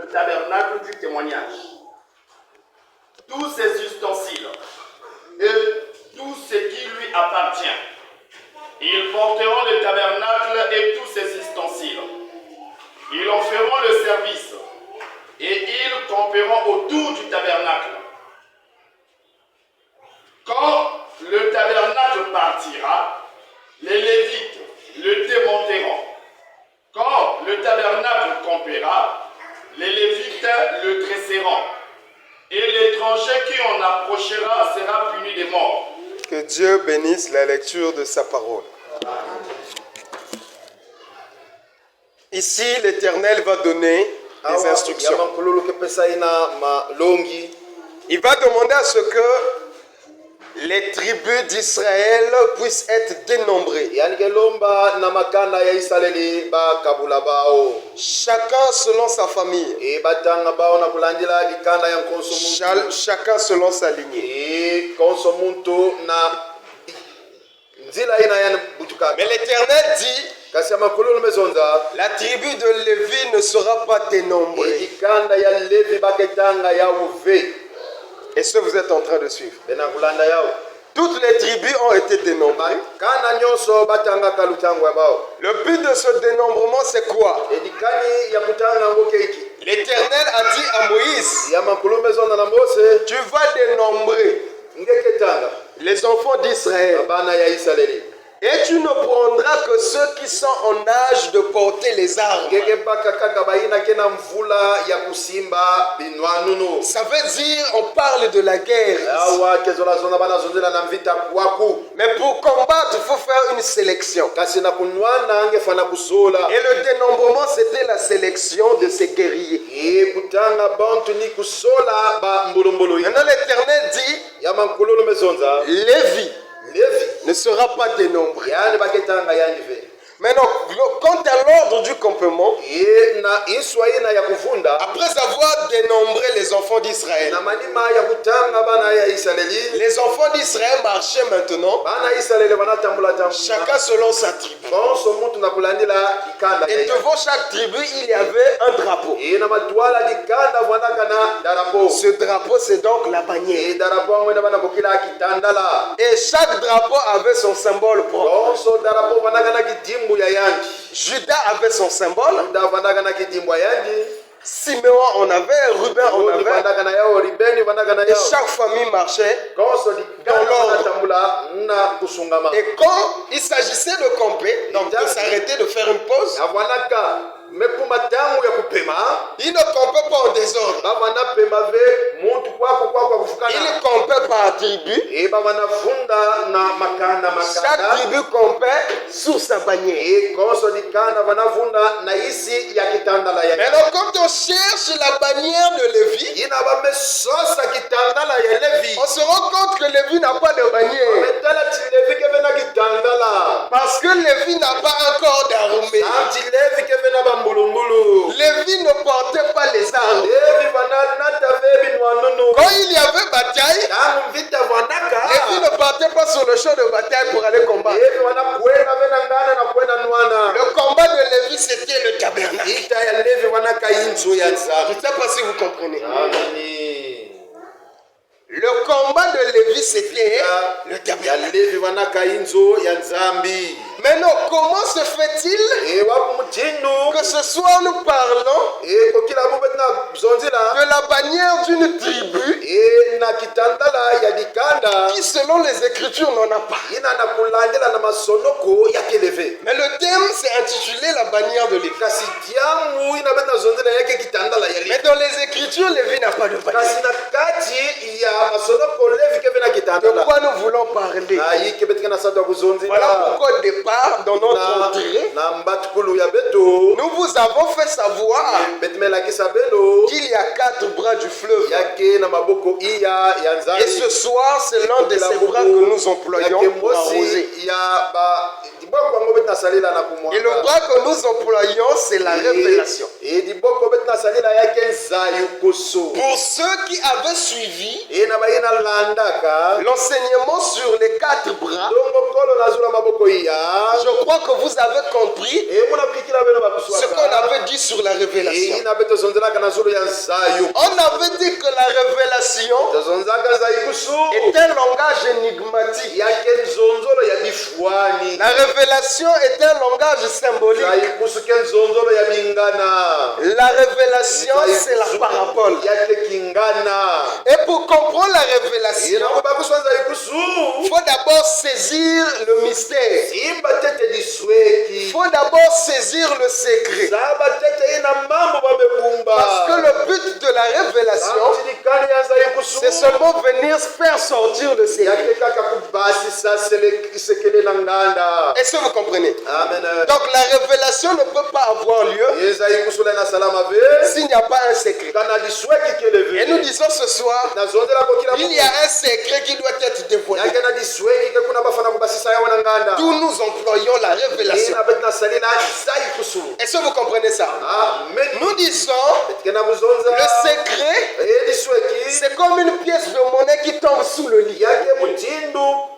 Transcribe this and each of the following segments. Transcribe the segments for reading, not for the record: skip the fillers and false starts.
le tabernacle du témoignage. Tous ses ustensiles et tout ce qui lui appartient. Ils porteront le tabernacle et tous ses ustensiles. Ils en feront le service et ils camperont autour du tabernacle. Quand le tabernacle partira, les Lévites le démonteront. Quand le tabernacle campera, les Lévites le dresseront. Et l'étranger qui en approchera sera puni de mort. Que Dieu bénisse la lecture de sa parole. Ici, l'Éternel va donner des instructions. Il va demander à ce que les tribus d'Israël puissent être dénombrées. Chacun selon sa famille. Chacun selon sa lignée. Mais l'Éternel dit, la tribu de Lévi ne sera pas dénombrée. Est-ce que vous êtes en train de suivre? Toutes les tribus ont été dénombrées. Le but de ce dénombrement, c'est quoi? L'Éternel a dit à Moïse, tu vas dénombrer les enfants d'Israël. Et tu ne prendras que ceux qui sont en âge de porter les armes. Ça veut dire, on parle de la guerre. Mais pour combattre, il faut faire une sélection. Et le dénombrement, c'était la sélection de ces guerriers. Maintenant, l'Éternel dit, Lévi ne sera pas dénombré. Maintenant, quant à l'ordre du campement, après avoir dénombré les enfants d'Israël, les enfants d'Israël marchaient maintenant, chacun selon sa tribu. Et devant chaque tribu, il y avait un drapeau. Ce drapeau, c'est donc la bannière. Et chaque drapeau avait son symbole propre. Judas avait son symbole. Siméon en avait, Ruben en avait. Et chaque famille marchait dans l'ordre. Et quand il s'agissait de camper, donc de s'arrêter, de faire une pause, il ne campait pas en désordre. Il campait par tribu. Chaque tribu campait sur sa bannière. Maintenant, quand on cherche la bannière de Lévi, on se rend compte que Lévi n'a pas de bannière. Parce que Lévi n'a pas encore d'armée. Lévi ne portait pas les armes. Quand il y avait bataille, Lévi ne partait pas sur le champ de bataille pour aller combattre. Le combat de Lévi, c'était le tabernacle. Je ne sais pas si vous comprenez. Le combat de Lévi, c'était le tabernacle. Maintenant, comment se fait-il que ce soir nous parlons de la bannière d'une tribu qui, selon les Écritures, n'en a pas? Mais le thème, c'est intitulé la bannière de Lévi. Mais dans les Écritures, Lévi n'a pas de bannière. De quoi nous voulons parler? Voilà pourquoi au départ, dans notre entrée, nous vous avons fait savoir qu'il y a 4 bras du fleuve. Et ce soir, c'est l'un de ces bras que nous employons pour arroser. Et le bras que nous employons, c'est la révélation. Pour ceux qui avaient suivi l'enseignement sur les 4 bras, je crois que vous avez compris ce qu'on avait dit sur la révélation. On avait dit que la révélation est un langage énigmatique. La révélation est un langage symbolique. La révélation, c'est la parabole. Et pour comprendre la révélation, il faut d'abord saisir le mystère. Il faut d'abord saisir le secret. Parce que le but de la révélation, c'est seulement venir faire sortir le secret. Est-ce que vous comprenez? Amen. Donc la révélation ne peut pas avoir lieu s'il n'y a pas un secret. Et nous disons ce soir, il y a un secret qui doit être dévoilé. D'où nous employons la révélation. Est-ce que vous comprenez ça? Nous disons, le secret, c'est comme une pièce de monnaie qui tombe sous le lit.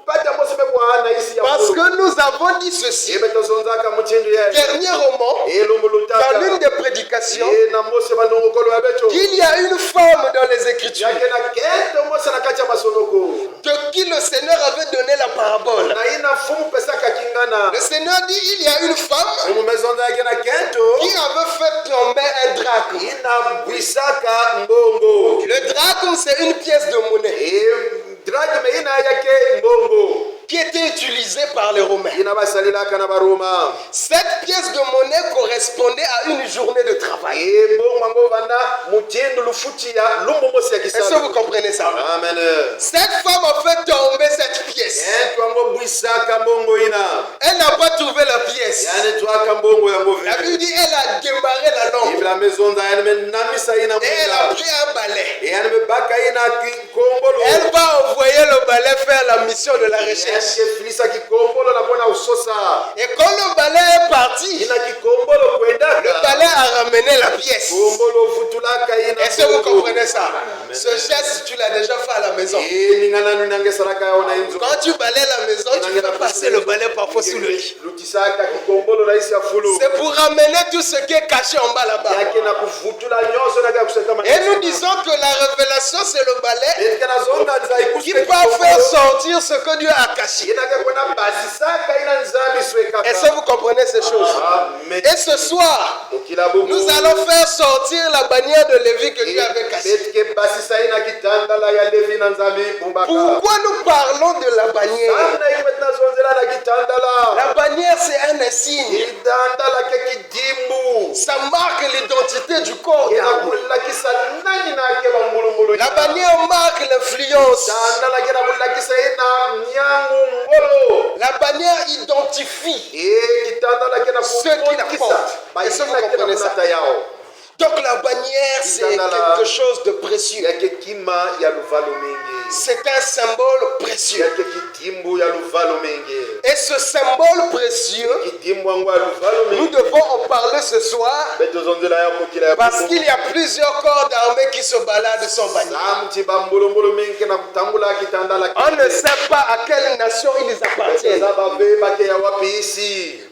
Parce que nous avons dit ceci dernièrement dans l'une des prédications, qu'il y a une femme dans les Écritures de qui le Seigneur avait donné la parabole. Le Seigneur dit il y a une femme qui avait fait tomber un drachme. Le drachme, c'est une pièce de monnaie qui était utilisée par les Romains. Cette pièce de monnaie correspondait à une journée de travail. Est-ce que vous comprenez ça? Amen. Cette femme a fait tomber cette pièce. Elle n'a pas trouvé la pièce. La Bible dit elle a démarré la lampe. Et elle a pris un balai. Elle va envoyer le balai faire la mission de la recherche. Et quand le balai est parti, le balai a ramené la pièce. Est-ce que vous comprenez ça? Ce geste, tu l'as déjà fait à la maison. Quand tu balais la maison, tu fais passer le balai parfois sous le lit. C'est pour ramener tout ce qui est caché en bas là-bas. Et nous disons que la révélation, c'est le balai qui peut faire sortir ce que Dieu a caché. Est-ce que vous comprenez ces choses? Et ce soir, nous allons faire sortir la bannière de Lévi que Dieu avait cachée. Pourquoi nous parlons de la bannière? La bannière, c'est un insigne. Ça marque l'identité du corps. La bannière marque l'influence. La bannière identifie ceux qui la portent. Est-ce que vous comprenez ça? Donc la bannière, c'est quelque chose de précieux. C'est un symbole précieux. Et ce symbole précieux, nous devons en parler ce soir parce qu'il y a plusieurs corps d'armée qui se baladent sans bannière. On ne sait pas à quelle nation ils appartiennent.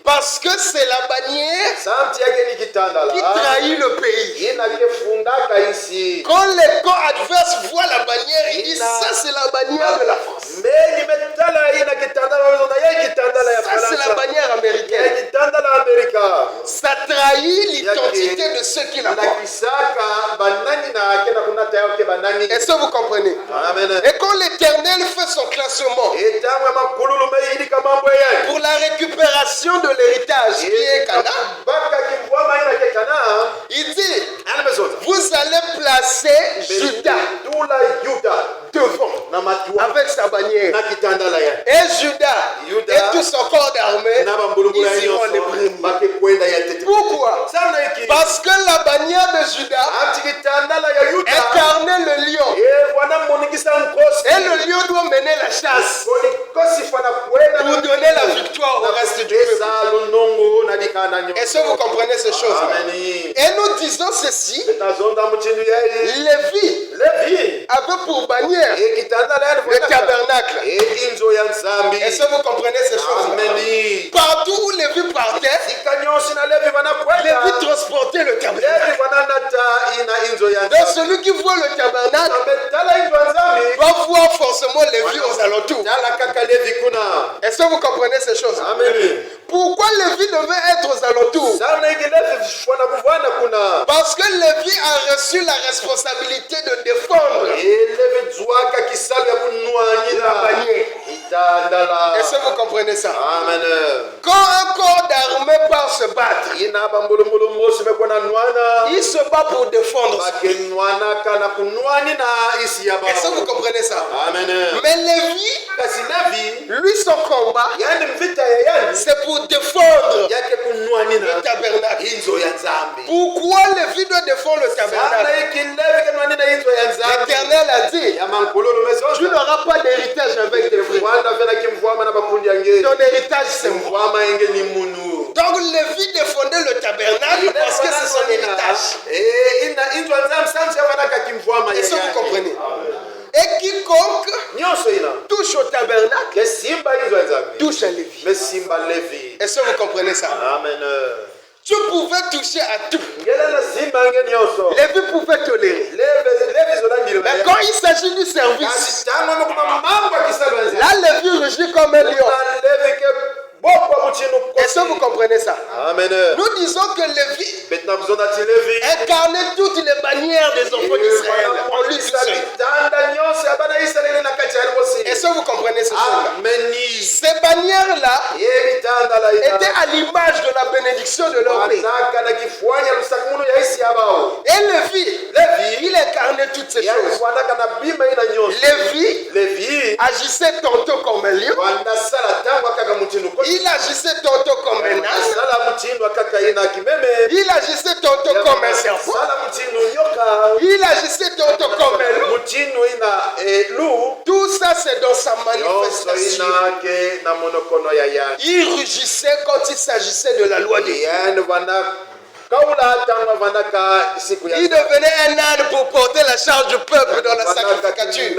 Parce que c'est la bannière qui trahit le pays. Quand les camps adverses voient la bannière, ils disent ça c'est la bannière de la France. Ça c'est la bannière américaine. Ça trahit l'identité de ceux qui la portent. Est-ce que vous comprenez? Et quand l'Éternel fait son classement pour la récupération de l'héritage qui est Canaan, il dit vous allez placer Judas devant avec sa bannière. Et Judas et tout son corps d'armée, ils iront les premiers. Pourquoi? Parce que la bannière de Judas incarnait le lion. Et le lion doit mener la chasse pour donner la victoire au reste du peuple. Est-ce que vous comprenez ces choses-là? Et nous disons ceci. Lévi avait pour bannière le tabernacle. Est-ce que vous comprenez ces choses-là? Partout où Lévi partait, Lévi transportait le tabernacle. Donc celui qui voit le tabernacle va voir forcément Lévi aux alentours. Est-ce que vous comprenez ces choses? Pourquoi Lévi devait être aux alentours? Parce que Lévi a reçu la responsabilité de défendre la bannière. Est-ce que vous comprenez ça? Quand un corps d'armée part se battre, il se bat pour défendre. Est-ce que vous comprenez ça? Mais Lévi, lui, son combat, c'est pour défendre le tabernacle. Pourquoi Lévi doit défendre le tabernacle? L'Éternel a dit, tu n'auras pas d'héritage avec tes frères. Ton héritage, c'est moi. Donc Lévi défendait le tabernacle parce que c'est son héritage. Est-ce que vous comprenez? Et quiconque touche au tabernacle touche à Lévi. Est-ce que vous comprenez ça? Tu pouvais toucher à tout. Lévi pouvait tolérer. Mais quand il s'agit du service, là Lévi rugit comme un lion. Est-ce que vous comprenez ça? Nous disons que Lévi incarnait toutes les manières des enfants d'Israël en lui tout seul. Est-ce que vous comprenez ça? Ces bannières-là étaient à l'image de la bénédiction de leur pays. Et Lévi, il incarnait toutes ces choses. Lévi agissait tantôt comme un lion. Il agissait tantôt comme un as. Il agissait tantôt comme un serpent. Il agissait tantôt comme un loup. Tout ça, c'est dans sa manifestation. Il rugissait quand il s'agissait de la loi de Dieu. Il devenait un âne pour porter la charge du peuple dans la sacrificature.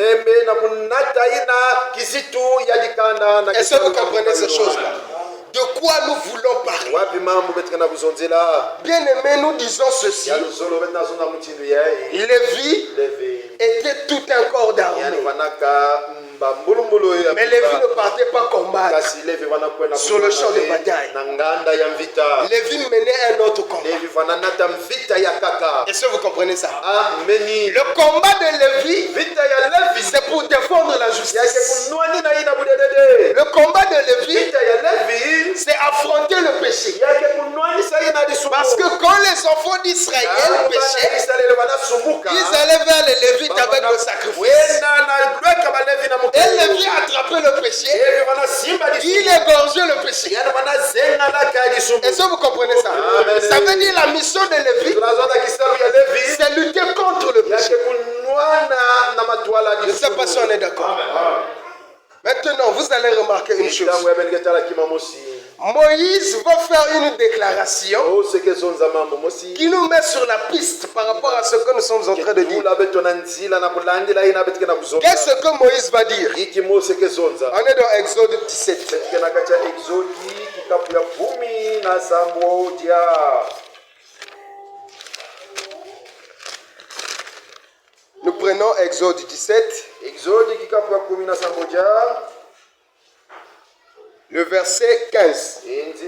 Est-ce que vous comprenez ces choses-là? De quoi nous voulons parler? Bien aimé, nous disons ceci. Lévi était tout un corps d'armée. Mais Lévi ne partait pas combattre sur le champ de bataille. Lévi menait un autre combat. Est-ce que vous comprenez ça? Le combat de Lévi, c'est pour défendre la justice. Le combat de Lévi, c'est affronter le péché. Parce que quand les enfants d'Israël péchaient, ils allaient vers les Lévites avec le sacrifice. Et Lévi a attrapé le péché. Il égorgeait le péché. Est-ce que vous comprenez ça? Ça veut dire la mission de Lévi, c'est lutter contre le péché. Je ne sais pas si on est d'accord. Maintenant, vous allez remarquer une chose. Moïse va faire une déclaration qui nous met sur la piste par rapport à ce que nous sommes en train de dire. Qu'est-ce que Moïse va dire? On est dans Exode 17. Nous prenons Exode 17. Le verset 15. Exode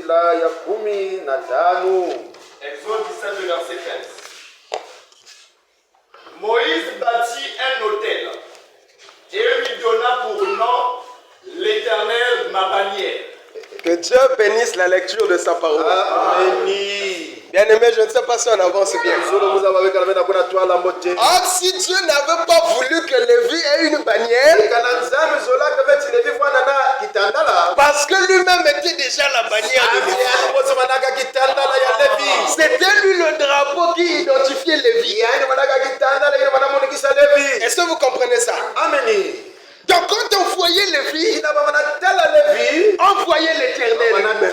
17, le verset 15. Moïse bâtit un autel et lui donna pour nom l'Éternel ma bannière. Que Dieu bénisse la lecture de sa parole. Amen. Bien aimé, je ne sais pas si on avance bien. Ah, si Dieu n'avait pas voulu que Lévi ait une bannière, parce que lui-même était déjà la bannière de Lévi. C'était lui le drapeau qui identifiait Lévi. Est-ce que vous comprenez ça? Amen. Donc Donc quand on voyait Lévi, on voyait l'Éternel lui-même.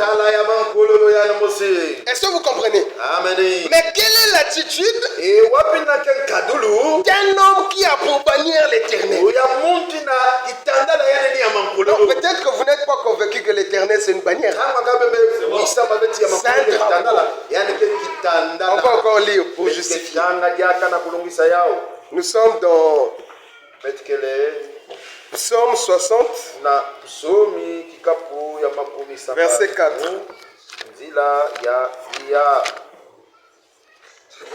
Est-ce que vous comprenez? Mais quelle est l'attitude d'un homme qui a pour bannière l'Éternel? Peut-être que vous n'êtes pas convaincu que l'Éternel c'est une bannière. C'est un drapeau. On va encore lire pour justifier. Nous sommes dans Psaume 60, verset 4.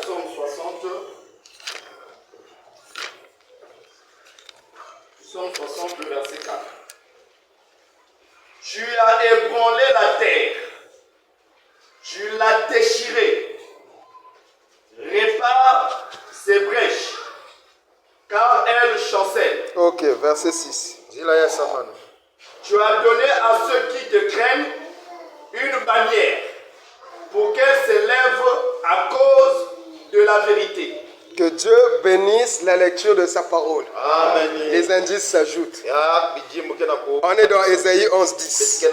Psaume 60. Psaume 60, le verset 4. Tu as ébranlé la terre, tu l'as déchirée. Répare ses brèches, car elle chancelle. Ok, verset 6. Tu as donné à ceux qui te craignent une bannière pour qu'elle s'élève à cause de la vérité. Que Dieu bénisse la lecture de sa parole. Amen. Les indices s'ajoutent. On est dans Ésaïe 11, 10.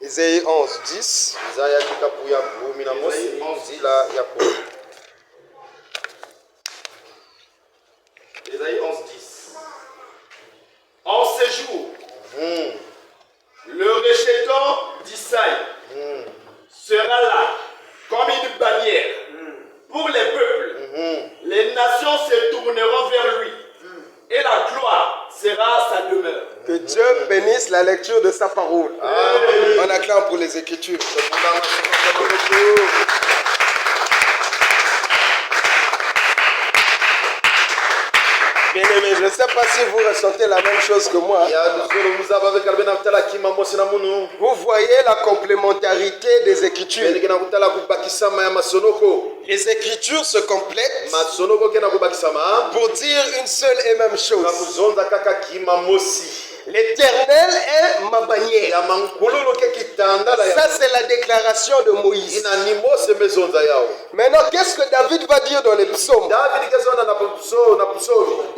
Ésaïe 11, 10. Ésaïe 11, 10. En ces jours, le rejeton d'Isaïe sera là comme une bannière pour les peuples. Les nations se tourneront vers lui et la gloire sera sa demeure. Que Dieu bénisse la lecture de sa parole. Amen. On acclame pour les Écritures. Bien-aimés, je ne sais pas si vous ressentez la même chose que moi. Vous voyez la complémentarité des Écritures. Les Écritures se complètent pour dire une seule et même chose. L'Éternel est ma bannière. Ça, c'est la déclaration de Moïse. Maintenant, qu'est-ce que David va dire dans les psaumes?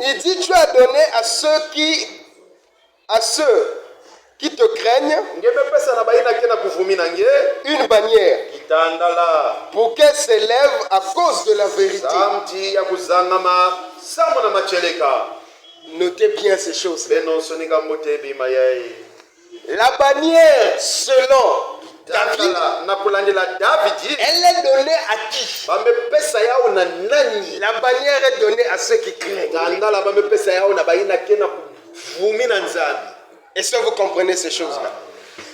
Il dit, tu as donné à ceux qui te craignent une bannière pour qu'elle s'élève à cause de la vérité. Notez bien ces choses. La bannière selon David, elle est donnée à qui? La bannière est donnée à ceux qui craignent. Est-ce que vous comprenez ces choses-là?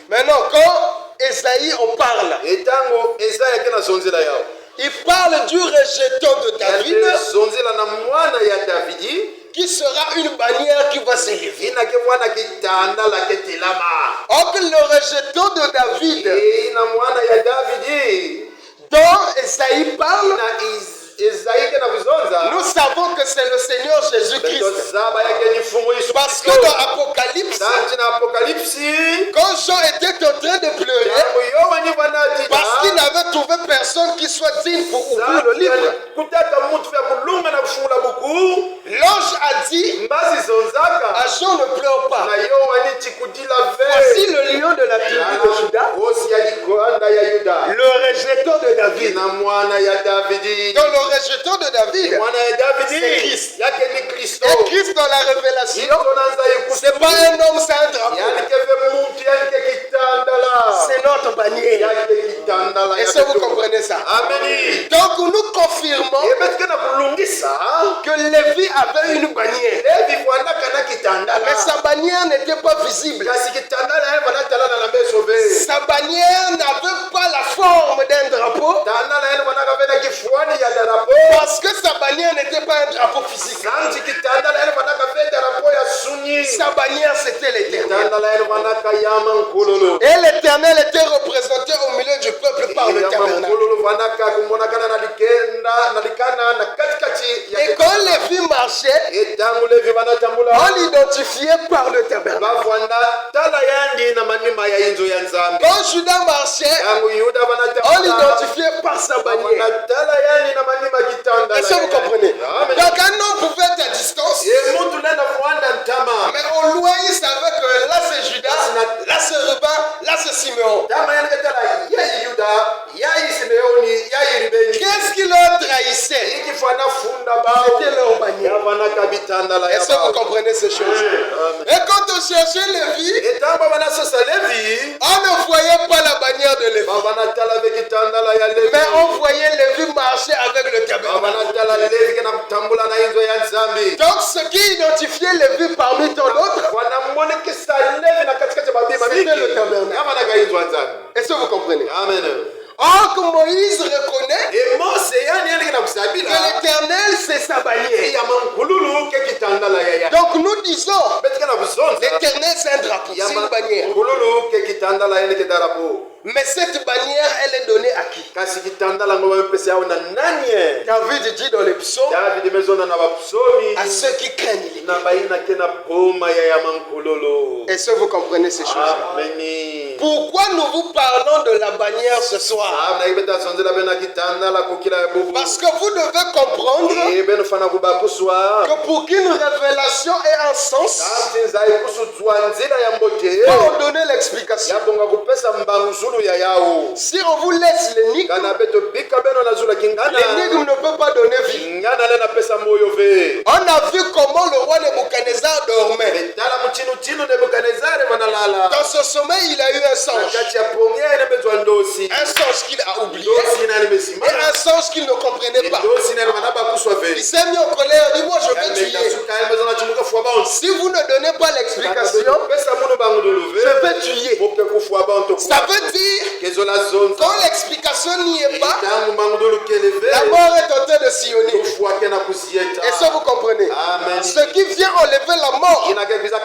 Maintenant, quand Ésaïe en parle, il parle du rejeton de David qui sera une bannière qui va s'élever. Or que le rejeton de David dont Ésaïe parle, nous savons que c'est le Seigneur Jésus-Christ. Parce que dans Apocalypse, quand Jean était en train de pleurer, parce qu'il n'avait trouvé personne qui soit digne pour ouvrir le livre, l'ange a dit à Jean, ne pleure pas. Voici le lion de la tribu de Juda, le rejeton de David. Dans le rejeton de David, c'est Christ. Et Christ dans la révélation, c'est pas un homme, c'est un drapeau. C'est notre bannière. Est-ce que vous comprenez ça? Donc nous confirmons que Lévi avait une bannière. Mais sa bannière n'était pas visible. Sa bannière n'avait pas la forme d'un drapeau. Parce que sa bannière n'était pas un drapeau physique. Sa bannière, c'était l'Éternel. Et l'Éternel était représenté au milieu du peuple par le tabernacle. Et quand Lévi marchait, on l'identifiait par le tabernacle. Quand Judas marchait, on l'identifiait par sa bannière. Est-ce que vous comprenez? Donc un homme pouvait être à distance, mais au loin il savait que là c'est Judas, là c'est Ruben, là c'est Simeon. Qu'est-ce qui leur trahissait? C'était leur bannière. Est-ce que vous comprenez ces choses? Et quand on cherchait Lévi, on ne voyait pas la bannière de Lévi, mais on voyait Lévi marcher avec le tabernacle. Donc ce qui identifiait Lévi parmi tant d'autres, c'était le tabernacle. Est-ce que vous comprenez? Amen. Or que Moïse reconnaît que l'Éternel c'est sa bannière. Donc nous disons, l'Éternel c'est un drapeau, c'est une bannière. Mais cette bannière, elle est donnée à qui? David dit dans les psaumes, à ceux qui craignent l'Éternel. Est-ce que vous comprenez ces choses? Pourquoi nous vous parlons de la bannière ce soir? Parce que vous devez comprendre que pour qu'une révélation ait un sens, pour donner l'explication. Si on vous laisse l'énigme, l'énigme ne peut pas donner vie. On a vu comment le roi Nebuchadnezzar dormait. Dans ce sommeil, il a eu un songe. Un songe qu'il a oublié et un songe qu'il ne comprenait pas. Il s'est mis en colère, il dit moi je vais tuer. Si vous ne donnez pas l'explication, je vais tuer. Ça veut dire quand l'explication n'y est pas, la mort est en train de sillonner. Est-ce que vous comprenez? Ce qui vient enlever la mort,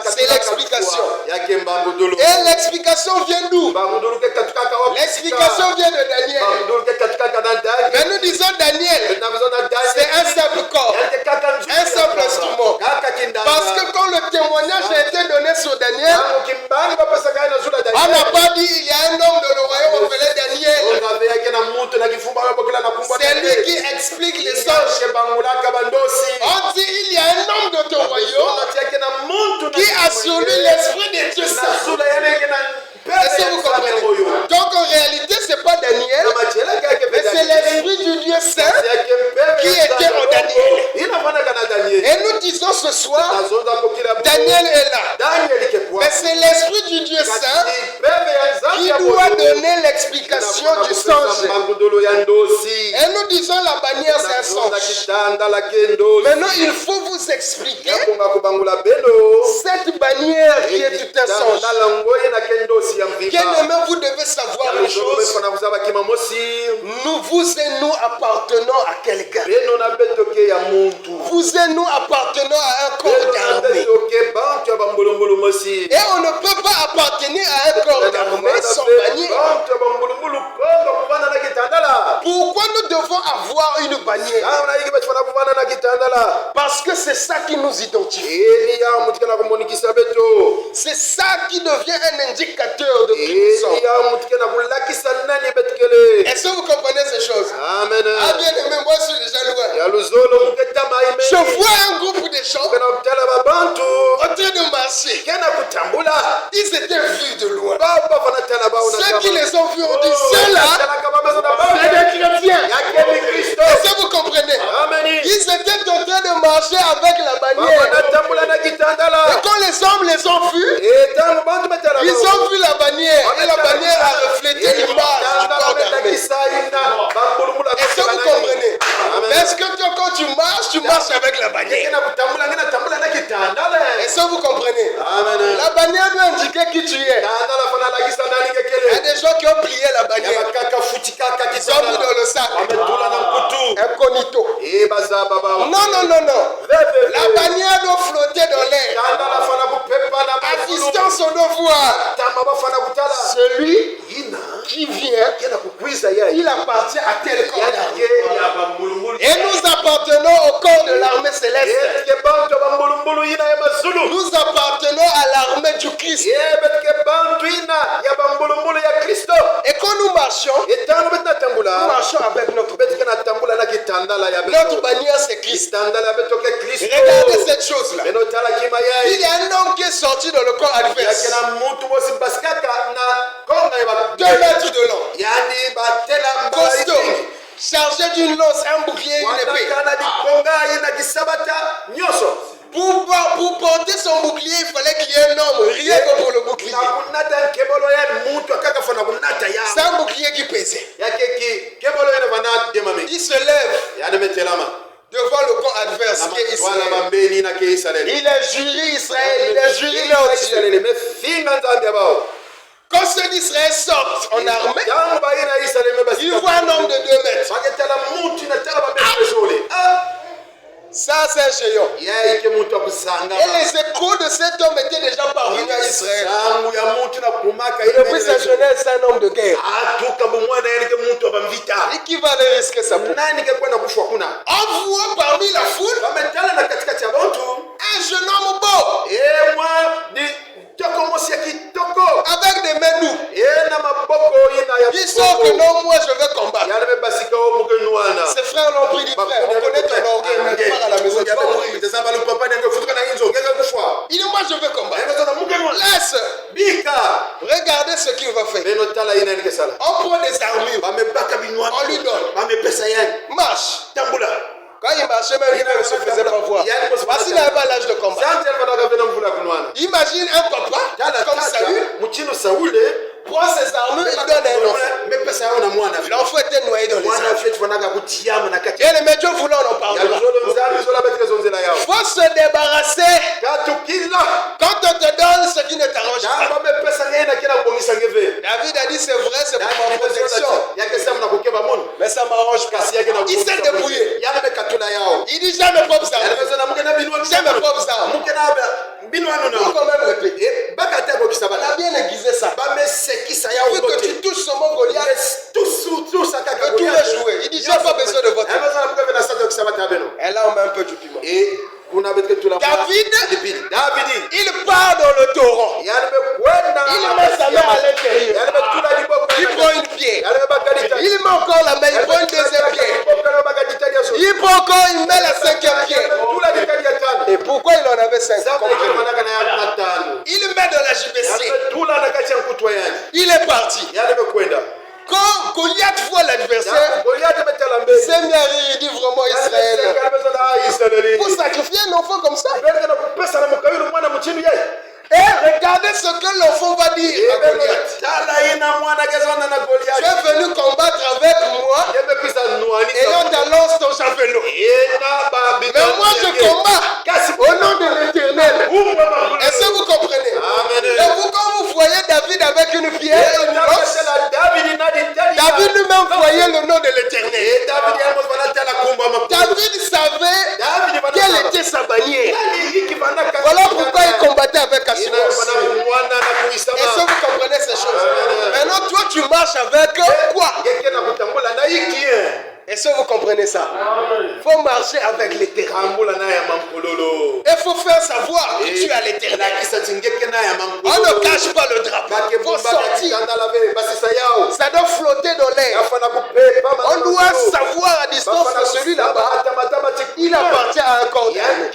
c'est l'explication. Et l'explication vient d'où? L'explication vient de Daniel. Mais nous disons Daniel, c'est un simple corps, un simple instrument. Parce que quand le témoignage a été donné sur Daniel, on n'a pas dit il y a un homme de le royaume appelé Daniel. C'est lui qui explique les songes. On dit il y a un homme de ton royaume qui a sur lui l'esprit des dieux saints. Est-ce que vous comprenez? Donc en réalité c'est pas Daniel, mais c'est l'esprit du Dieu saint qui était en Daniel. Et nous disons ce soir, Daniel est là, mais c'est l'esprit du Dieu saint qui doit donner l'explication du songe. Et nous disons la bannière c'est un songe. Maintenant il faut vous expliquer cette bannière qui est tout un songe. Bien-aimés, vous devez savoir une chose. Vous et nous appartenons à quelqu'un. Vous et nous appartenons à un corps d'armée. Et on ne peut pas appartenir à un corps d'armée sans bannière. Pourquoi nous devons avoir une bannière? Parce que c'est ça qui nous identifie. C'est ça qui devient un indicateur de qui nous sommes. Est-ce que vous comprenez ces choses? Amen. Ah bien aimé, moi je suis déjà loin. Je vois un groupe de gens en train de marcher. Ils étaient vus de loin. Ceux qui les ont vus ont dit ceux-là, c'est des chrétiens. Est-ce que vous comprenez? Ils étaient en train de marcher avec la bannière. Et quand les hommes les ont vus, ils ont vu la bannière. Et la bannière a reflété l'image du corps d'armée. Est-ce que vous comprenez? Est-ce que quand tu marches avec la bannière. Est-ce que vous comprenez? La bannière doit indiquer qui tu es. Il y a des gens qui ont plié la bannière. Ils ont mis dans le sac. Incognito. Non. La bannière doit flotter dans l'air. À distance, on doit voir. Celui qui vient, il appartient à tel corps d'armée. Et nous appartenons au corps de l'armée céleste. Nous appartenons à l'armée du Christ. Et quand nous marchons avec notre bannière, c'est Christ. Regardez cette chose-là. Il y a un homme qui est sorti dans le corps adverse. 2 mètres de long. Costaud. Chargé d'une lance, un bouclier et une épée. Pour porter son bouclier, il fallait qu'il y ait un homme, rien que pour le bouclier. C'est un bouclier qui pesait. Il se lève devant le corps adverse qui est Israël. Il est juré Israël, il est juré quand ceux d'Israël sortent en armée, ils voient un homme de 2 mètres. Ça, c'est un géant. Et les échos de cet homme étaient déjà parvenus à Israël. Depuis sa jeunesse, c'est un homme de guerre. Et qui va aller risquer sa peau? On voit parmi la foule un jeune homme beau, avec des mains nues. Il sent que non, moi je vais combattre. Ses frères l'ont pris, dit frère, on connaît ton orgueil, mais pars à la maison. Il dit moi je vais combattre. Laisse. Regardez ce qu'il va faire. On prend des armures, on lui donne. Marche. Quand il marchait, même il ne se faisait pas voir. Parce qu'il n'avait pas l'âge de combat. Imagine un papa comme Saül prend ses armures et il donne un enfant. L'enfant était noyé dans les armes. Et les médias voulaient en parler. Il faut se débarrasser. Quand on te donne ce qui ne t'arrange pas. David a dit c'est vrai, c'est pour ma protection. Mais ça ne m'arrange pas. Il s'est débrouillé. Il dit j'ai mes propres armes. J'ai mes propres armes. Il faut quand même répéter. On a bien aiguisé ça. Vu que tu touches son mot Goliath, que tout est joué. Il dit j'ai pas besoin de votre. Et là on met un peu du piment. David, il part dans le torrent. Il met sa main à l'intérieur. Il prend une pierre. Il met encore la main, il prend une deuxième pierre. Il prend encore, il met la 5e pierre. Et pourquoi il en avait 5? Il met de la JBC. Il est parti. Quand Goliath voit l'adversaire, il s'est mis à rire, il dit vraiment Israël. Pour sacrifier un enfant comme ça. Et regardez ce que l'enfant va dire à Goliath. Tu es venu combattre avec moi et on t'annonce ton javelot. Mais moi je combats au nom de l'Éternel. Est-ce que vous comprenez? Et vous, quand vous voyez David avec une pierre, David lui-même voyait le nom de l'Éternel. David savait quelle était sa bannière. Voilà pourquoi il combattait avec assurance. Est-ce que vous comprenez ces choses? Maintenant, toi, tu marches avec quoi? Est-ce que vous comprenez ça? Il faut marcher avec l'Éternel. Il faut faire savoir que tu es à l'Éternel. On ne cache pas le drapeau. Il faut sortir. Ça doit flotter dans l'air. On doit savoir à distance que celui là-bas, il appartient à un corps d'armée.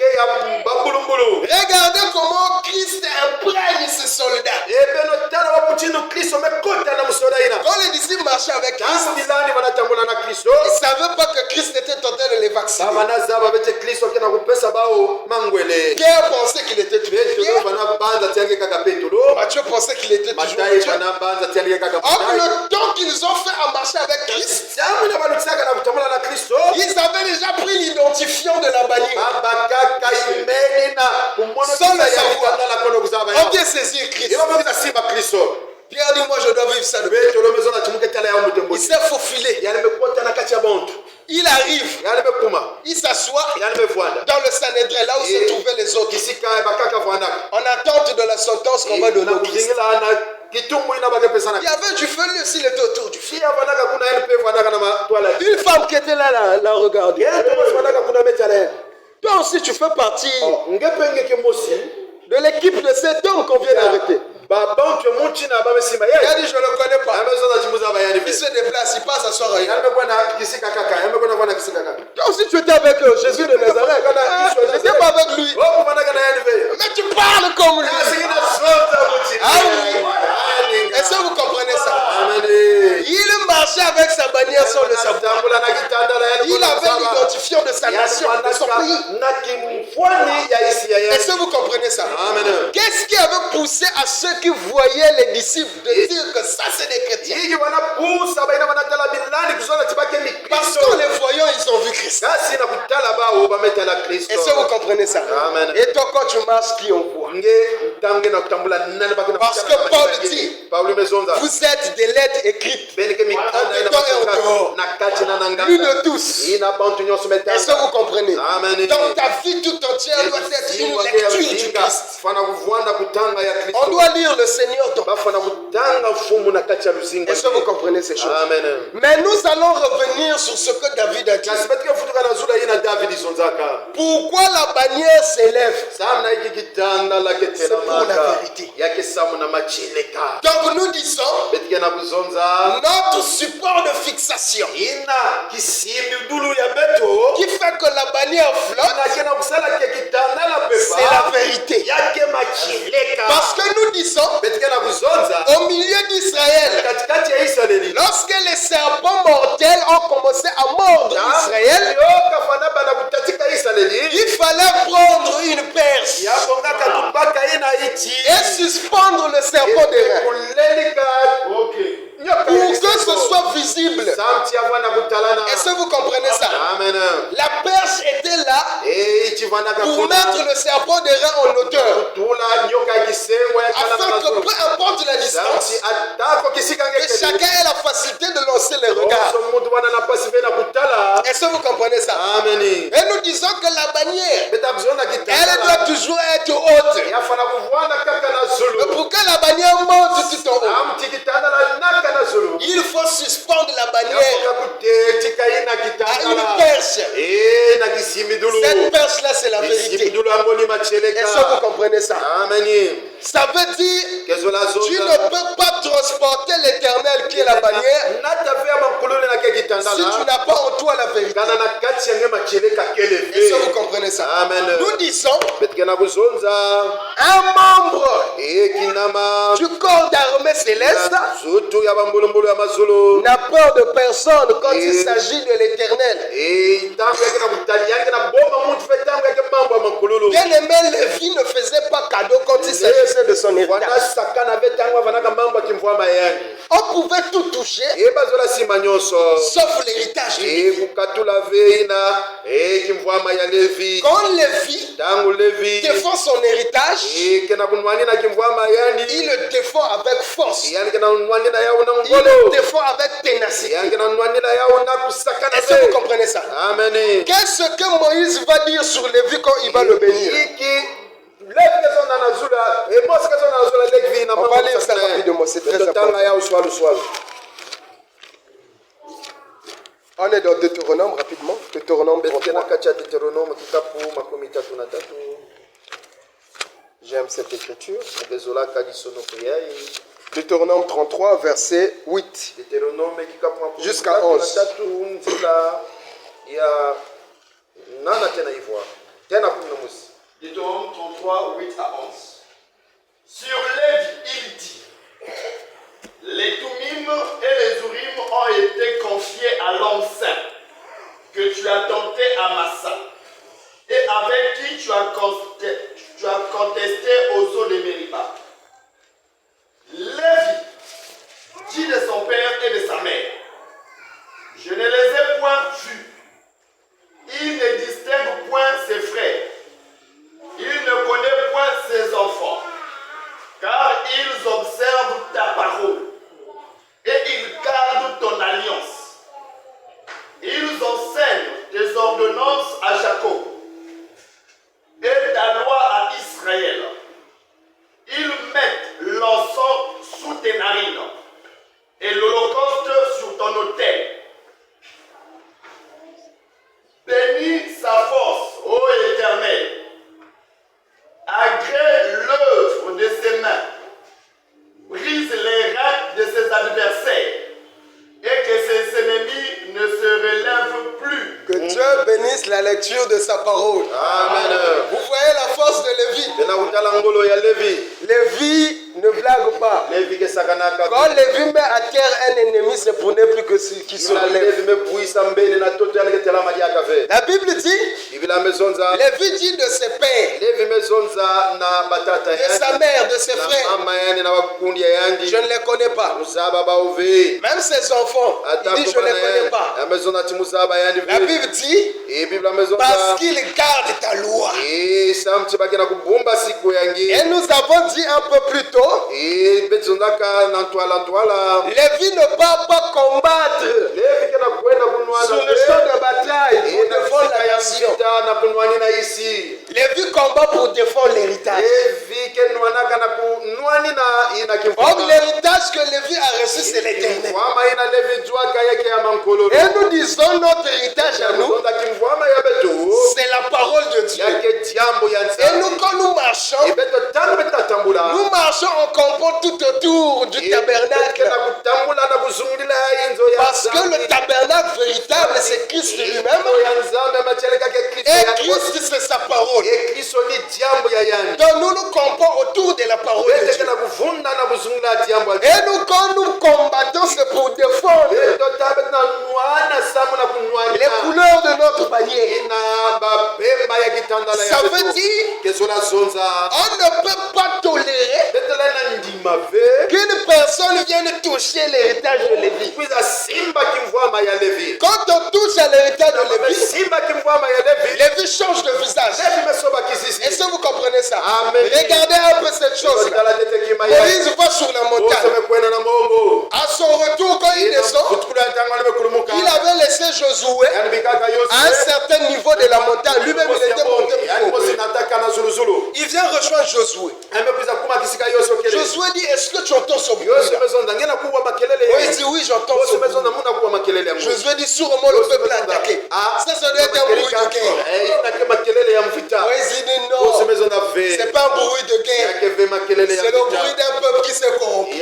Regardez comment Christ imprègne ses soldats. Quand les disciples marchaient avec Christ, ils ne savaient pas que Christ était tenté de les vacciner. Pierre pensait qu'il était tué. Matthieu pensait qu'il était toujours tué. Or, le temps qu'ils ont fait à marcher avec Christ, ils avaient déjà pris l'identifiant de la bannière. Sans le savoir, on vient saisir Christ. Pierre dit, moi je dois vivre ça. Il s'est faufilé. Il arrive. Il s'assoit dans le Sanhédrin, là où se trouvaient les autres. En attente de la sentence qu'on va donner au Christ. Il y avait du feu, lui aussi il était autour du feu. Une femme qui était là la regardait. Toi aussi tu fais partie de l'équipe de cet homme qu'on vient d'arrêter. Il a dit, je ne le connais pas. Il se déplace, il passe à soir. Toi aussi, tu étais avec Jésus de Nazareth. Je n'étais pas avec lui. Mais tu parles comme lui. Ah oui. Est-ce que vous comprenez ça? Il marchait avec sa bannière sur le sabot. Il avait l'identifiant de sa nation, de son pays. Est-ce que vous comprenez ça? Qu'est-ce qui avait poussé à ceux qui voyaient les disciples de dire que ça c'est des chrétiens? Parce qu'en les voyant, ils ont vu Christ. Est-ce que vous comprenez ça? Et toi quand tu marches, qui on voit? Parce que Paul dit, vous êtes des lettres écrites en dedans et en dehors, lues de tous. Est-ce que vous comprenez? Donc ta vie tout entière doit être une lecture du Christ. On doit lire le Seigneur dans. Est-ce que vous comprenez ces choses? Mais nous allons revenir sur ce que David a dit. Pourquoi la bannière s'élève? C'est pour la vérité. Donc nous disons, notre support de fixation qui fait que la bannière flotte, c'est la vérité. Parce que nous disons, au milieu d'Israël, lorsque les serpents mortels ont commencé à mordre Israël, il fallait prendre une perche et suspendre le serpent d'airain pour que ce soit visible. Est-ce que vous comprenez ça? La perche était là pour mettre le serpent d'airain en hauteur, afin que peu importe la distance, que chacun ait la facilité de lancer les regards. Est-ce que vous comprenez ça? Et nous disons que la bannière, elle doit toujours être haute. Et pour que la bannière monte tout en haut, il faut suspendre la bannière à une perche. Cette perche-là, c'est la vérité. Est-ce que vous comprenez ça? Ça veut dire, tu ne peux pas transporter l'éternel qui est la bannière si tu n'as pas en toi la vérité. Est-ce que vous comprenez ça? Nous disons, un membre du corps d'armée céleste n'a peur de personne quand il s'agit de l'éternel. Bien aimé, Lévi ne faisait pas cadeau quand il s'agissait de son héritage. On pouvait tout toucher, sauf l'héritage de Lévi. Quand Lévi défend son héritage, il le défend avec force. Il le défend avec ténacité. Est-ce que vous comprenez ça? Qu'est-ce que Moïse va dire sur Lévi quand il va le bénir? On va lire ça rapidement, c'est très important. On est dans Deutéronome rapidement. Deutéronome 33. J'aime cette écriture. Deutéronome 33, verset 8 jusqu'à 11. Deutéronome 33, 8 à 11. Sur Lévi, il dit, les Tumim et les Urim ont été confiés à l'homme saint que tu as tenté à Massa et avec qui tu as contesté aux eaux de Mériba. Lévi dit de son père et de sa mère, je ne les ai point vus. Il ne distingue point ses frères. Il ne connaît point ses enfants, car ils adversaires et que ses ennemis ne se relèvent plus. Que Dieu bénisse la lecture de sa parole. Amen. Vous voyez la force de Lévi. Lévi ne blague pas. Quand Lévi met à terre un ennemi, c'est pour ne plus que celui qui se relève. La Bible dit, Lévi dit de ses pères, de sa mère, de ses frères, je ne les connais pas. Même ses enfants, il dit je ne les connais pas. La Bible dit, parce qu'il garde ta loi. Et nous avons dit un peu plus tôt, Lévi ne part pas combattre sur le champ de bataille pour défendre la nation. Lévi combat pour défendre l'héritage. Or, l'héritage que Lévi a reçu, c'est l'éternel. Et nous disons notre héritage à nous, c'est la parole de Dieu. Et nous, quand nous marchons, nous marchons en campant tout autour du tabernacle. Parce que le tabernacle véritable, c'est Christ lui-même. Et Christ, c'est sa parole. Donc nous nous campons autour de la parole de Dieu. Et nous, quand nous combattons, c'est pour défendre les couleurs de notre bannière. Ça veut dire on ne peut pas tolérer qu'une personne vienne toucher l'héritage de Lévi. Quand on touche à l'héritage de Lévi, Lévi change de visage. Est-ce que vous comprenez ça? Regardez un peu cette chose. Moïse va sur la montagne. À son retour, quand il descend, il avait laissé Josué à un certain niveau de la montagne. Lui-même, il était monté plus haut. Il vient rejoindre Josué. Josué dit, est-ce que tu entends ce bruit? Moïse dit, oui, j'entends ce bruit. Josué dit, sûrement le peuple a attaqué. Ça doit être un bruit de guerre. Moïse dit, non, c'est pas un bruit de guerre. C'est le bruit d'un peuple qui s'est corrompu.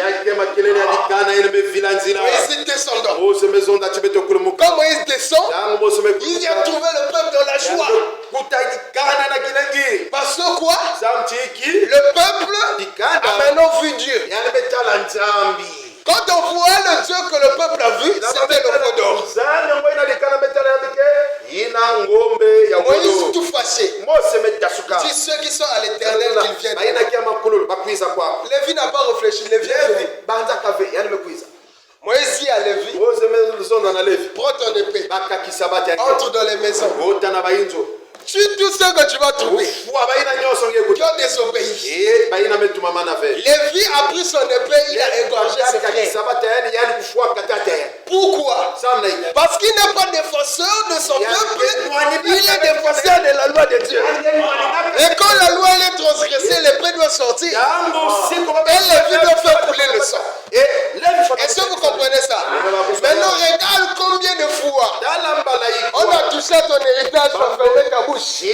Moïse descendant. Quand Moïse descend, il vient trouver le peuple dans la joie. Parce que quoi? Le peuple a maintenant vu Dieu. Quand on voit le Dieu que le peuple a vu, c'était le veau d'or. Moïse tout fâché. Dit ceux qui sont à l'éternel qu'ils viennent. Lévi n'a pas réfléchi. Lévi Moïse dit à Lévi, prends ton épée, entre dans les maisons. Tue tout ce que tu vas trouver qui ont désobéi. Lévi a pris son épée, il a égorgé ses frères. Pourquoi? Parce qu'il n'est pas défenseur de son peuple, il est défenseur de la loi de Dieu. Et quand la loi est transgressée, l'épée doit sortir. Et Lévi doit faire couler le sang. Est-ce que vous comprenez ça? Maintenant, regarde combien de fois on a touché à ton héritage pour fermer ta bouche. Il y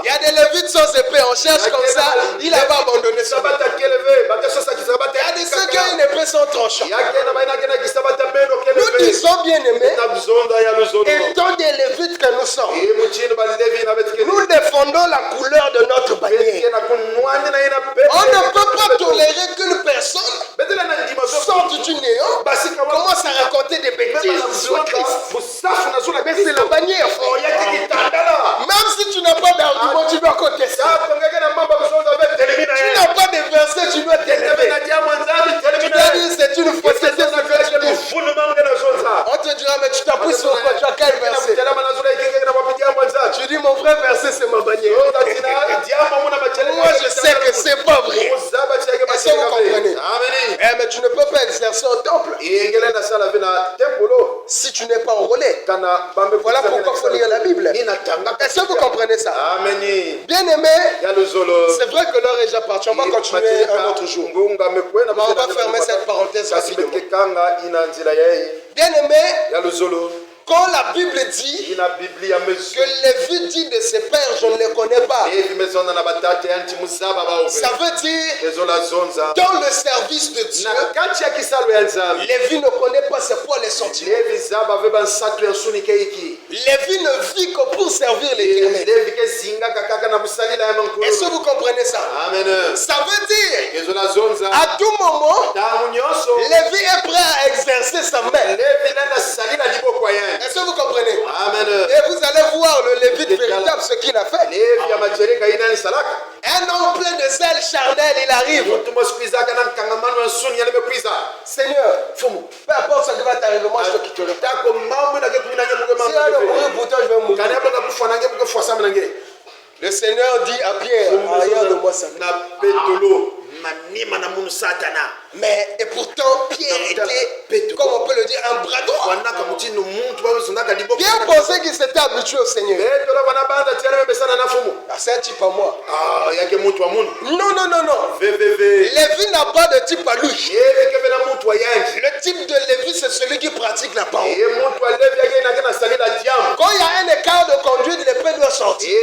a des Lévites sans épée, on cherche comme ça, il avait abandonné ça. Il y a des ceux qui ont une épée sans tranchant. Nous disons bien aimés, étant des Lévites que nous sommes, nous défendons la couleur de notre bannière. On ne peut pas tolérer qu'une personne sorte du néant, commence à raconter des bêtises sur Christ. Mais c'est la bannière. Même si tu n'as pas d'argument, tu dois contester. Tu n'as pas de verset, tu dois t'élever. Tu dois dire c'est une fausseté ce que tu dis. On te dira mais tu t'appuies sur quoi? Tu as quel verset? Tu dis mon vrai verset c'est ma bannière. Moi je sais que c'est pas vrai. Est-ce que vous comprenez? Mais tu ne peux pas exercer au temple si tu n'es pas enrôlé. Voilà pourquoi il faut lire la Bible. Est-ce que vous comprenez ça? Bien aimé, c'est vrai que l'heure est déjà partie. On va continuer un autre jour. Mais on va fermer cette parenthèse rapidement. Bien aimé, Quand la Bible dit que Lévi dit de ses pères, je ne les connais pas. Ça veut dire, dans le service de Dieu, Lévi ne connaît pas c'est quoi les sentiments. Lévi ne vit que pour servir l'Éternel. Est-ce que vous comprenez ça? Amen. Ça veut dire, à tout moment, Lévi est prêt à exercer sa main. Est-ce que vous comprenez? Amen. Et vous allez voir le Lévite véritable, ce qu'il a fait. Un homme plein de zèle charnel, il arrive. Seigneur, peu importe ce qui va t'arriver, moi je te quitterai. Si il y a le bruit pour toi, je vais mourir. Le Seigneur dit à Pierre, arrière de moi, Satan. Mais et pourtant Pierre était, comme on peut le dire, un bras droit. Pierre pensait qu'il s'était habitué au Seigneur. C'est un type à moi. Non. Lévi n'a pas de type à lui. Le type de Lévi, c'est celui qui pratique la parole. Quand il y a un écart de conduite, l'épée doit sortir.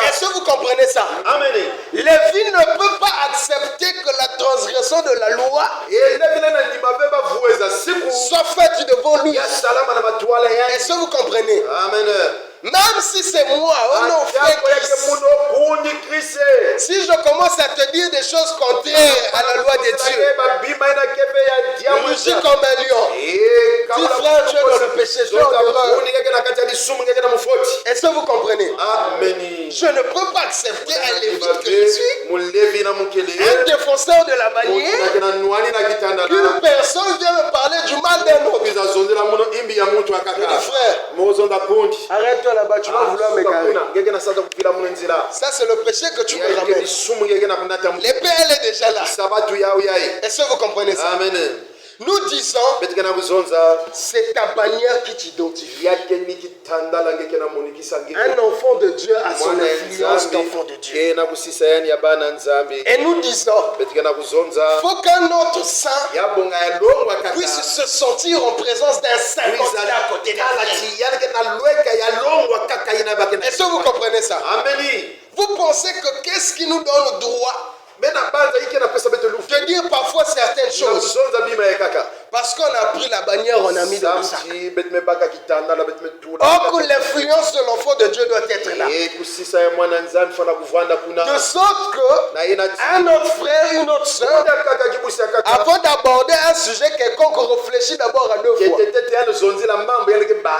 Est-ce que vous comprenez ça? Amen. Lévi ne peut pas accepter que la transgression de la loi soit faite devant lui. Est-ce que vous comprenez? Amen. Même si c'est moi, oh non, frère Christ, si je commence à te dire des choses contraires à la loi de Dieu, rugis comme un lion. Dis frère, tu es dans le péché, tu es en erreur. Est-ce que vous comprenez? Amen. Je ne peux pas accepter un lévite que je suis, un défenseur de la bannière, qu'une personne vient me parler du mal d'un autre. Je dis frère, arrête-toi là-bas, tu vas vouloir m'égarer. Ça c'est le péché que tu me ramènes. L'épée elle est déjà là. Est-ce que vous comprenez ça? Amen. Nous disons, c'est ta bannière qui t'identifie. Un enfant de Dieu a son influence d'enfant de Dieu. Et nous disons, faut qu'un autre saint puisse se sentir en présence d'un saint candidat à côté de lui. Est-ce que vous comprenez ça? Vous pensez que qu'est-ce qui nous donne le droit de dire parfois certaines choses? Parce qu'on a pris la bannière, on a mis dans le sac. Or que l'influence de l'enfant de Dieu doit être là. De sorte que un autre frère, une autre soeur, avant d'aborder un sujet quelconque, réfléchit d'abord à deux fois. Ah,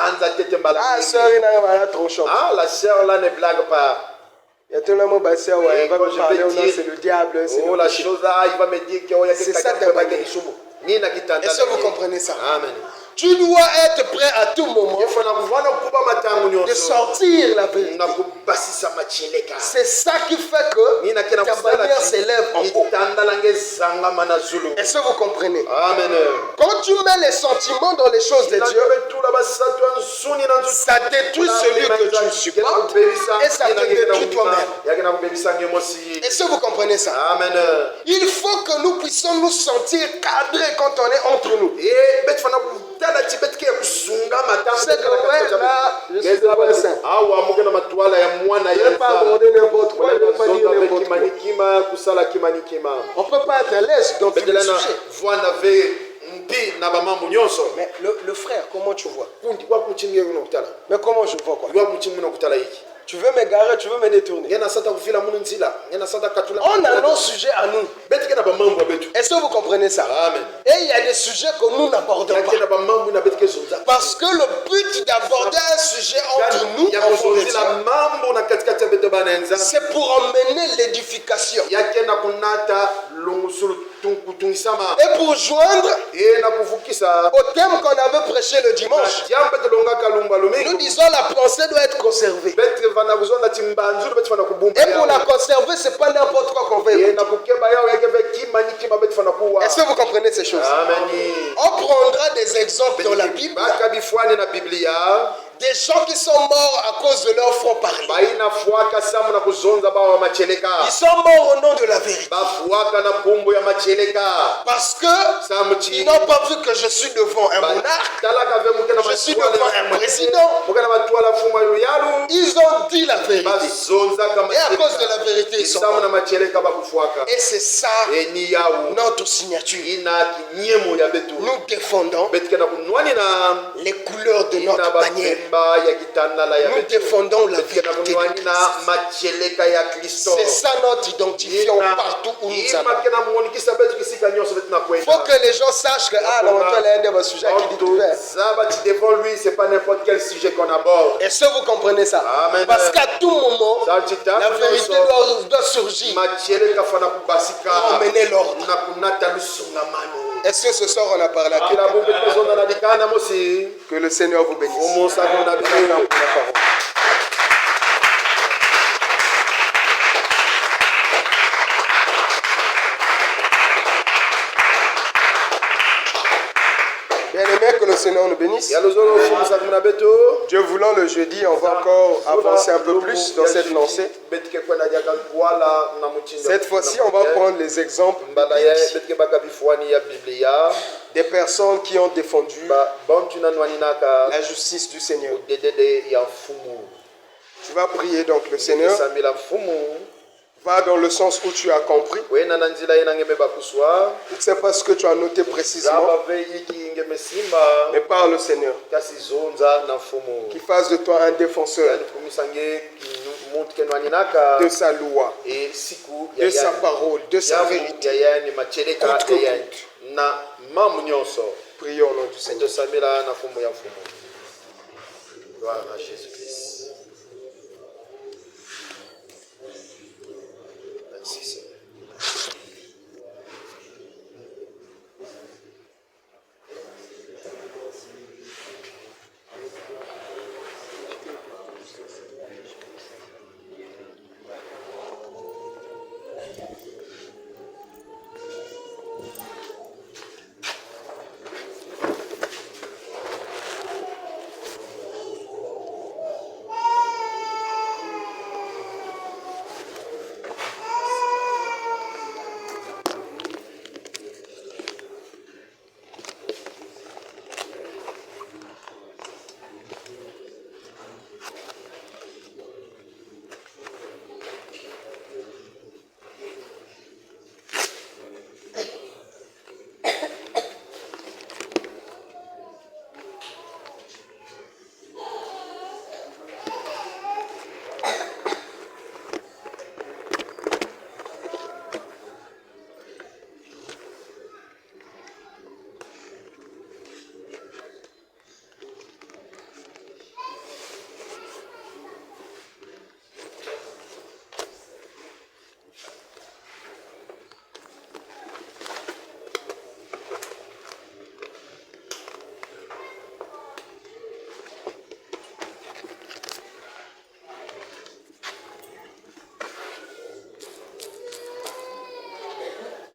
sœur, il n'a trop chaud. Ah, la sœur là ne blague pas. Il y a tellement de bassins, il va me parler, c'est le diable. Oh, la chose là, il va me dire qu'il y a c'est ça ta bannière. Est-ce que vous comprenez ça? Amen. Tu dois être prêt à tout moment de sortir la vérité. C'est ça qui fait que ta bannière s'élève en haut. Est-ce que vous comprenez? Amen. Quand tu mets les sentiments dans les choses de Dieu, ça détruit celui que tu supportes et ça te détruit toi-même. Est-ce que vous comprenez ça? Amen. Il faut que nous puissions nous sentir cadrés quand on est entre nous. C'est que ouais, là, je suis un saint. Je ne vais pas aborder n'importe quoi, je ne vais pas dire n'importe quoi. On ne peut pas être à l'aise dans tous les sujets. Mais le frère, comment tu vois? Mais comment je vois quoi? Tu veux m'égarer, tu veux me détourner. On a nos sujets à nous. Est-ce que vous comprenez ça? Amen. Et il y a des sujets que nous n'abordons pas. Parce que le but d'aborder un sujet entre nous, c'est pour emmener l'édification. Et pour joindre au thème qu'on avait prêché le dimanche, nous disons la pensée doit être conservée. Et pour la conserver, c'est pas n'importe quoi qu'on fait. Est-ce que vous comprenez ces choses? On prendra des exemples dans la Bible, des des gens qui sont morts à cause de leur faux parler. Ils sont morts au nom de la vérité. Parce que ils n'ont pas vu que je suis devant un monarque, je suis devant un président. Ils ont dit la vérité. Et à cause de la vérité, ils sont morts. Et c'est ça notre signature. Nous défendons les couleurs de notre bannière. Nous défendons la vérité de Christ. C'est ça notre identifiant partout où nous allons. Il faut que les gens sachent que un sujet qui dit tout. Devant lui, c'est pas n'importe quel sujet qu'on aborde. Est-ce que vous comprenez ça? Amen. Parce qu'à tout moment, la vérité doit surgir pour emmener l'ordre. Est-ce que ce soir on a parlé à quelqu'un? Que le Seigneur vous bénisse. Bien-aimés, que le Seigneur nous bénisse. Dieu voulant, le jeudi, on va encore avancer un peu plus dans cette lancée. Cette fois-ci, on va prendre les exemples des personnes qui ont défendu la justice du Seigneur. Tu vas prier donc le Seigneur. Va dans le sens où tu as compris. Je ne sais pas ce que tu as noté précisément, mais parle le Seigneur. Qu'il fasse de toi un défenseur de sa loi, de sa parole, de sa vérité. Coûte que coûte. Prions au nom du Seigneur. Gloire à Jésus-Christ. Merci Seigneur.